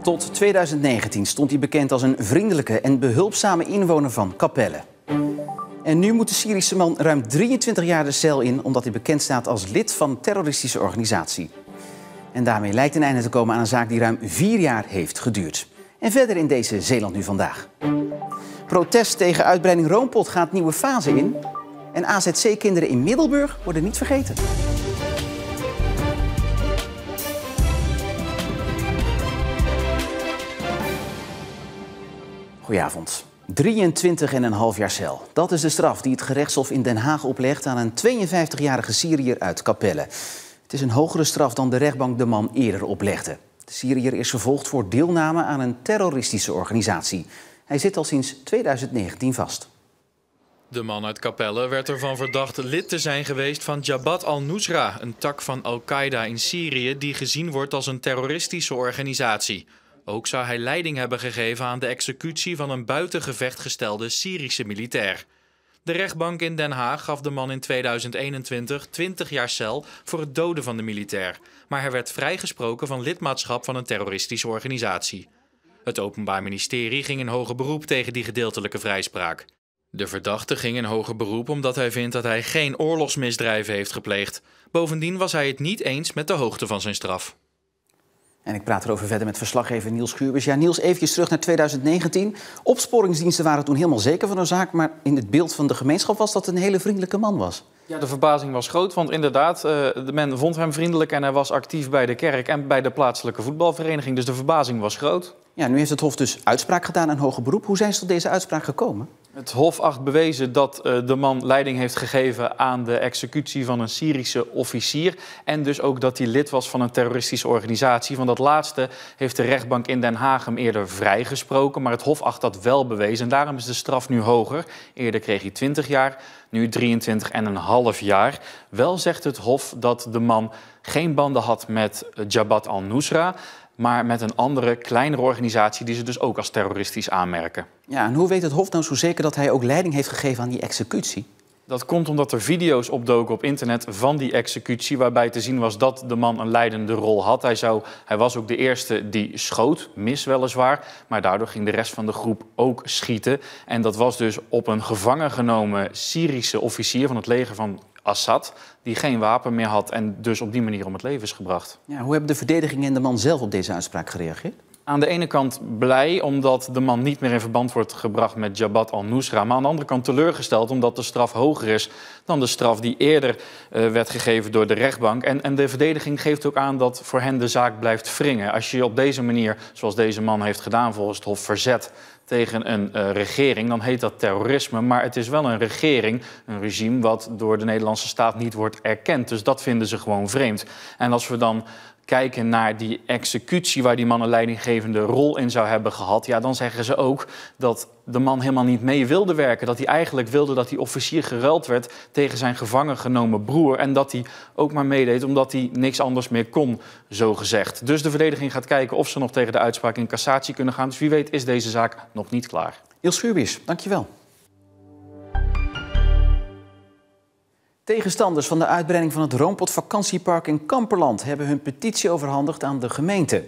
Tot 2019 stond hij bekend als een vriendelijke en behulpzame inwoner van Capelle. En nu moet de Syrische man ruim 23 jaar de cel in, omdat hij bekend staat als lid van een terroristische organisatie. En daarmee lijkt een einde te komen aan een zaak die ruim 4 jaar heeft geduurd. En verder in deze Zeeland nu vandaag. Protest tegen uitbreiding Roompot gaat nieuwe fase in. En AZC-kinderen in Middelburg worden niet vergeten. Goedenavond. 23,5 jaar cel. Dat is de straf die het gerechtshof in Den Haag oplegt aan een 52-jarige Syriër uit Capelle. Het is een hogere straf dan de rechtbank de man eerder oplegde. De Syriër is vervolgd voor deelname aan een terroristische organisatie. Hij zit al sinds 2019 vast. De man uit Capelle werd ervan verdacht lid te zijn geweest van Jabhat al-Nusra, een tak van Al-Qaeda in Syrië die gezien wordt als een terroristische organisatie. Ook zou hij leiding hebben gegeven aan de executie van een buiten gevecht gestelde Syrische militair. De rechtbank in Den Haag gaf de man in 2021 20 jaar cel voor het doden van de militair. Maar hij werd vrijgesproken van lidmaatschap van een terroristische organisatie. Het Openbaar Ministerie ging in hoger beroep tegen die gedeeltelijke vrijspraak. De verdachte ging in hoger beroep omdat hij vindt dat hij geen oorlogsmisdrijven heeft gepleegd. Bovendien was hij het niet eens met de hoogte van zijn straf. En ik praat erover verder met verslaggever Niels Schuurbeers. Ja, Niels, eventjes terug naar 2019. Opsporingsdiensten waren toen helemaal zeker van de zaak, maar in het beeld van de gemeenschap was dat een hele vriendelijke man was. Ja, de verbazing was groot, want inderdaad, men vond hem vriendelijk en hij was actief bij de kerk en bij de plaatselijke voetbalvereniging. Dus de verbazing was groot. Ja, nu heeft het Hof dus uitspraak gedaan aan hoger beroep. Hoe zijn ze tot deze uitspraak gekomen? Het Hof acht bewezen dat de man leiding heeft gegeven aan de executie van een Syrische officier. En dus ook dat hij lid was van een terroristische organisatie. Van dat laatste heeft de rechtbank in Den Haag hem eerder vrijgesproken. Maar het Hof acht dat wel bewezen. En daarom is de straf nu hoger. Eerder kreeg hij 20 jaar, nu 23,5 jaar. Wel zegt het Hof dat de man geen banden had met Jabhat al-Nusra, maar met een andere, kleinere organisatie die ze dus ook als terroristisch aanmerken. Ja, en hoe weet het Hof nou zo zeker dat hij ook leiding heeft gegeven aan die executie? Dat komt omdat er video's opdoken op internet van die executie, waarbij te zien was dat de man een leidende rol had. Hij was ook de eerste die schoot, mis weliswaar, maar daardoor ging de rest van de groep ook schieten. En dat was dus op een gevangen genomen Syrische officier van het leger van Assad, die geen wapen meer had en dus op die manier om het leven is gebracht. Ja, hoe hebben de verdediging en de man zelf op deze uitspraak gereageerd? Aan de ene kant blij omdat de man niet meer in verband wordt gebracht met Jabhat al-Nusra, maar aan de andere kant teleurgesteld omdat de straf hoger is dan de straf die eerder werd gegeven door de rechtbank. En de verdediging geeft ook aan dat voor hen de zaak blijft wringen. Als je op deze manier, zoals deze man heeft gedaan volgens het Hof, verzet tegen een regering, dan heet dat terrorisme. Maar het is wel een regering, een regime wat door de Nederlandse staat niet wordt erkend. Dus dat vinden ze gewoon vreemd. En als we dan kijken naar die executie waar die man een leidinggevende rol in zou hebben gehad, ja, dan zeggen ze ook dat de man helemaal niet mee wilde werken. Dat hij eigenlijk wilde dat die officier geruild werd tegen zijn gevangen genomen broer. En dat hij ook maar meedeed omdat hij niks anders meer kon, zo gezegd. Dus de verdediging gaat kijken of ze nog tegen de uitspraak in cassatie kunnen gaan. Dus wie weet is deze zaak nog niet klaar. Niels Schuurbeers, dankjewel. Tegenstanders van de uitbreiding van het Roompot vakantiepark in Kamperland hebben hun petitie overhandigd aan de gemeente.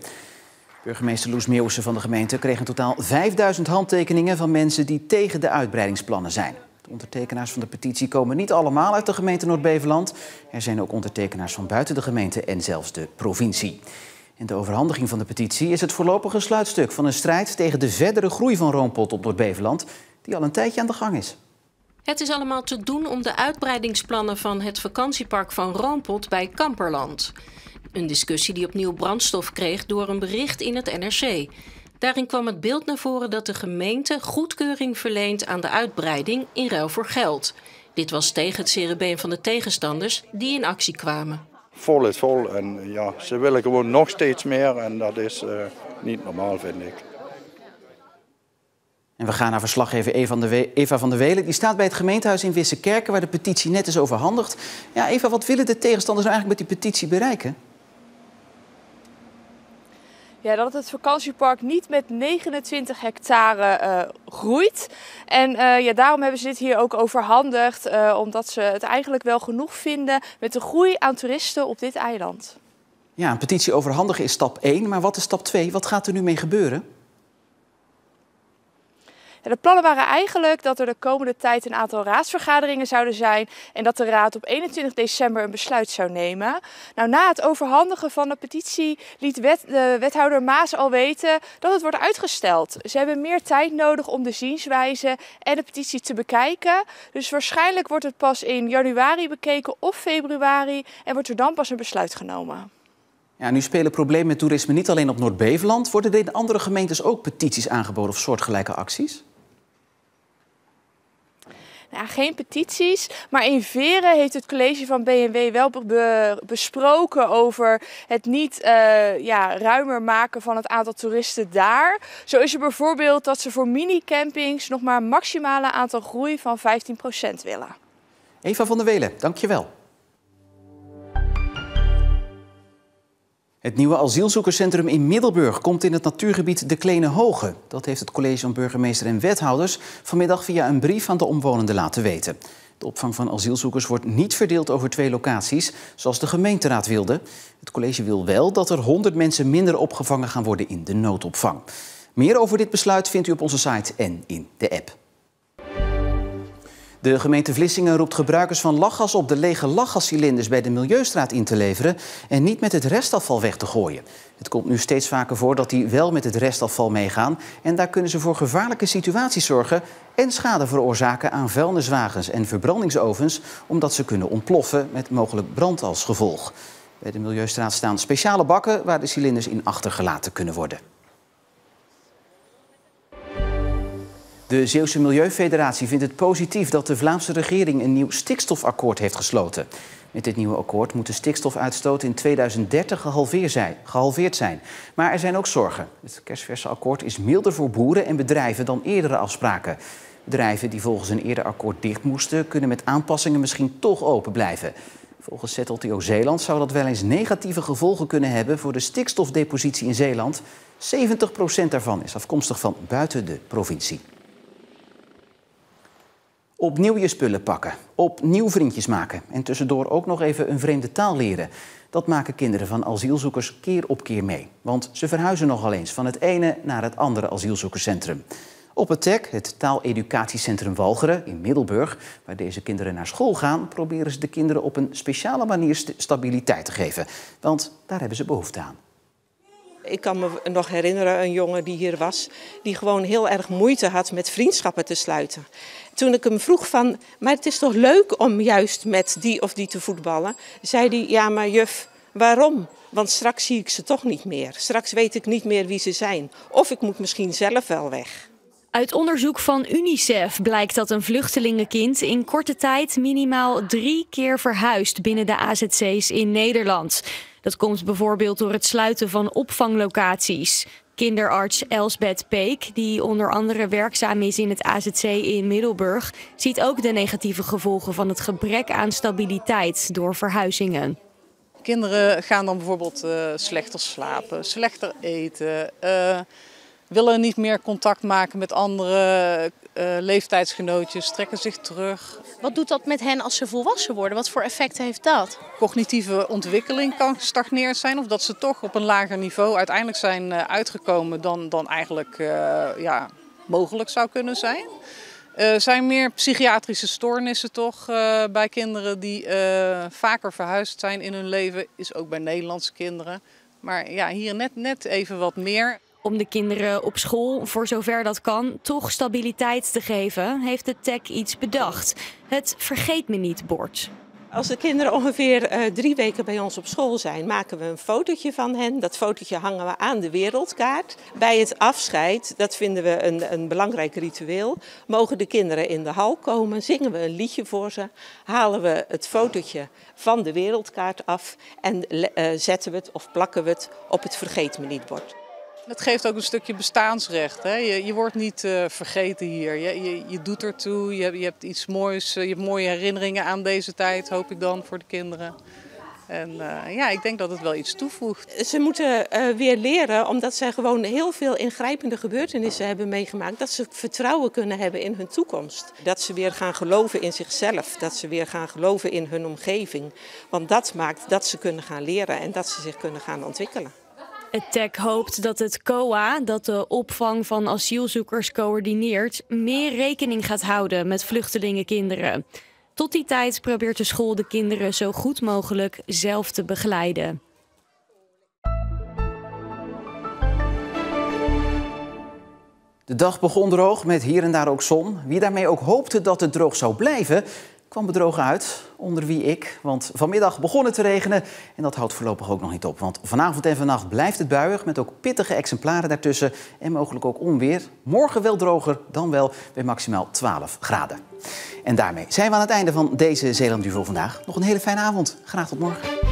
Burgemeester Loes Meeuwissen van de gemeente kreeg in totaal 5000 handtekeningen van mensen die tegen de uitbreidingsplannen zijn. De ondertekenaars van de petitie komen niet allemaal uit de gemeente Noord-Beveland. Er zijn ook ondertekenaars van buiten de gemeente en zelfs de provincie. En de overhandiging van de petitie is het voorlopige sluitstuk van een strijd tegen de verdere groei van Roompot op Noord-Beveland, die al een tijdje aan de gang is. Het is allemaal te doen om de uitbreidingsplannen van het vakantiepark van Roompot bij Kamperland. Een discussie die opnieuw brandstof kreeg door een bericht in het NRC. Daarin kwam het beeld naar voren dat de gemeente goedkeuring verleent aan de uitbreiding in ruil voor geld. Dit was tegen het cerebeen van de tegenstanders die in actie kwamen. Vol is vol en ja, ze willen gewoon nog steeds meer en dat is niet normaal, vind ik. En we gaan naar verslaggever Eva van der Welen. Die staat bij het gemeentehuis in Wissekerken, waar de petitie net is overhandigd. Ja, Eva, wat willen de tegenstanders nou eigenlijk met die petitie bereiken? Ja, dat het vakantiepark niet met 29 hectare groeit. En daarom hebben ze dit hier ook overhandigd. Omdat ze het eigenlijk wel genoeg vinden met de groei aan toeristen op dit eiland. Ja, een petitie overhandigen is stap 1, maar wat is stap 2? Wat gaat er nu mee gebeuren? De plannen waren eigenlijk dat er de komende tijd een aantal raadsvergaderingen zouden zijn en dat de raad op 21 december een besluit zou nemen. Nou, na het overhandigen van de petitie liet de wethouder Maas al weten dat het wordt uitgesteld. Ze hebben meer tijd nodig om de zienswijze en de petitie te bekijken. Dus waarschijnlijk wordt het pas in januari bekeken of februari en wordt er dan pas een besluit genomen. Ja, nu spelen problemen met toerisme niet alleen op Noord-Beveland. Worden er in andere gemeentes ook petities aangeboden of soortgelijke acties? Nou, geen petities, maar in Veren heeft het college van B&W wel besproken over het niet ruimer maken van het aantal toeristen daar. Zo is er bijvoorbeeld dat ze voor minicampings nog maar een maximale aantal groei van 15% willen. Eva van der Welen, dankjewel. Het nieuwe asielzoekerscentrum in Middelburg komt in het natuurgebied De Kleene Hoge. Dat heeft het college van burgemeester en wethouders vanmiddag via een brief aan de omwonenden laten weten. De opvang van asielzoekers wordt niet verdeeld over 2 locaties, zoals de gemeenteraad wilde. Het college wil wel dat er 100 mensen minder opgevangen gaan worden in de noodopvang. Meer over dit besluit vindt u op onze site en in de app. De gemeente Vlissingen roept gebruikers van lachgas op de lege lachgascilinders bij de Milieustraat in te leveren en niet met het restafval weg te gooien. Het komt nu steeds vaker voor dat die wel met het restafval meegaan en daar kunnen ze voor gevaarlijke situaties zorgen en schade veroorzaken aan vuilniswagens en verbrandingsovens omdat ze kunnen ontploffen met mogelijk brand als gevolg. Bij de Milieustraat staan speciale bakken waar de cilinders in achtergelaten kunnen worden. De Zeeuwse Milieufederatie vindt het positief dat de Vlaamse regering een nieuw stikstofakkoord heeft gesloten. Met dit nieuwe akkoord moet de stikstofuitstoot in 2030 gehalveerd zijn. Maar er zijn ook zorgen. Het kersverse akkoord is milder voor boeren en bedrijven dan eerdere afspraken. Bedrijven die volgens een eerder akkoord dicht moesten, kunnen met aanpassingen misschien toch open blijven. Volgens ZLTO Zeeland zou dat wel eens negatieve gevolgen kunnen hebben voor de stikstofdepositie in Zeeland. 70% daarvan is afkomstig van buiten de provincie. Opnieuw je spullen pakken, opnieuw vriendjes maken en tussendoor ook nog even een vreemde taal leren. Dat maken kinderen van asielzoekers keer op keer mee. Want ze verhuizen nogal eens van het ene naar het andere asielzoekerscentrum. Op het TEC, het taaleducatiecentrum Walcheren in Middelburg, waar deze kinderen naar school gaan, proberen ze de kinderen op een speciale manier stabiliteit te geven. Want daar hebben ze behoefte aan. Ik kan me nog herinneren, een jongen die hier was, die gewoon heel erg moeite had met vriendschappen te sluiten. Toen ik hem vroeg van, maar het is toch leuk om juist met die of die te voetballen? Zei hij, ja maar juf, waarom? Want straks zie ik ze toch niet meer. Straks weet ik niet meer wie ze zijn. Of ik moet misschien zelf wel weg. Uit onderzoek van UNICEF blijkt dat een vluchtelingenkind in korte tijd minimaal 3 keer verhuist binnen de AZC's in Nederland. Dat komt bijvoorbeeld door het sluiten van opvanglocaties. Kinderarts Elsbeth Peek, die onder andere werkzaam is in het AZC in Middelburg, ziet ook de negatieve gevolgen van het gebrek aan stabiliteit door verhuizingen. Kinderen gaan dan bijvoorbeeld slechter slapen, slechter eten, willen niet meer contact maken met andere leeftijdsgenootjes, trekken zich terug. Wat doet dat met hen als ze volwassen worden? Wat voor effect heeft dat? Cognitieve ontwikkeling kan gestagneerd zijn of dat ze toch op een lager niveau uiteindelijk zijn uitgekomen dan eigenlijk mogelijk zou kunnen zijn. Er zijn meer psychiatrische stoornissen toch bij kinderen die vaker verhuisd zijn in hun leven. Is ook bij Nederlandse kinderen. Maar ja, hier net even wat meer. Om de kinderen op school, voor zover dat kan, toch stabiliteit te geven, heeft de TEC iets bedacht. Het vergeet me niet bord. Als de kinderen ongeveer 3 weken bij ons op school zijn, maken we een fotootje van hen. Dat fotootje hangen we aan de wereldkaart. Bij het afscheid, dat vinden we een belangrijk ritueel, mogen de kinderen in de hal komen, zingen we een liedje voor ze, halen we het fotootje van de wereldkaart af en zetten we het of plakken we het op het vergeet me niet bord. Het geeft ook een stukje bestaansrecht. Hè? Je wordt niet vergeten hier. Je doet ertoe, je hebt iets moois, je hebt mooie herinneringen aan deze tijd, hoop ik dan, voor de kinderen. En ja, ik denk dat het wel iets toevoegt. Ze moeten weer leren, omdat zij gewoon heel veel ingrijpende gebeurtenissen hebben meegemaakt, dat ze vertrouwen kunnen hebben in hun toekomst. Dat ze weer gaan geloven in zichzelf, dat ze weer gaan geloven in hun omgeving. Want dat maakt dat ze kunnen gaan leren en dat ze zich kunnen gaan ontwikkelen. Het TEC hoopt dat het COA, dat de opvang van asielzoekers coördineert, meer rekening gaat houden met vluchtelingenkinderen. Tot die tijd probeert de school de kinderen zo goed mogelijk zelf te begeleiden. De dag begon droog met hier en daar ook zon. Wie daarmee ook hoopte dat het droog zou blijven, kwam bedrogen uit. Onder wie ik, want vanmiddag begon het te regenen. En dat houdt voorlopig ook nog niet op. Want vanavond en vannacht blijft het buiig met ook pittige exemplaren daartussen. En mogelijk ook onweer. Morgen wel droger, dan wel bij maximaal 12 graden. En daarmee zijn we aan het einde van deze Zeeland Duo vandaag. Nog een hele fijne avond. Graag tot morgen.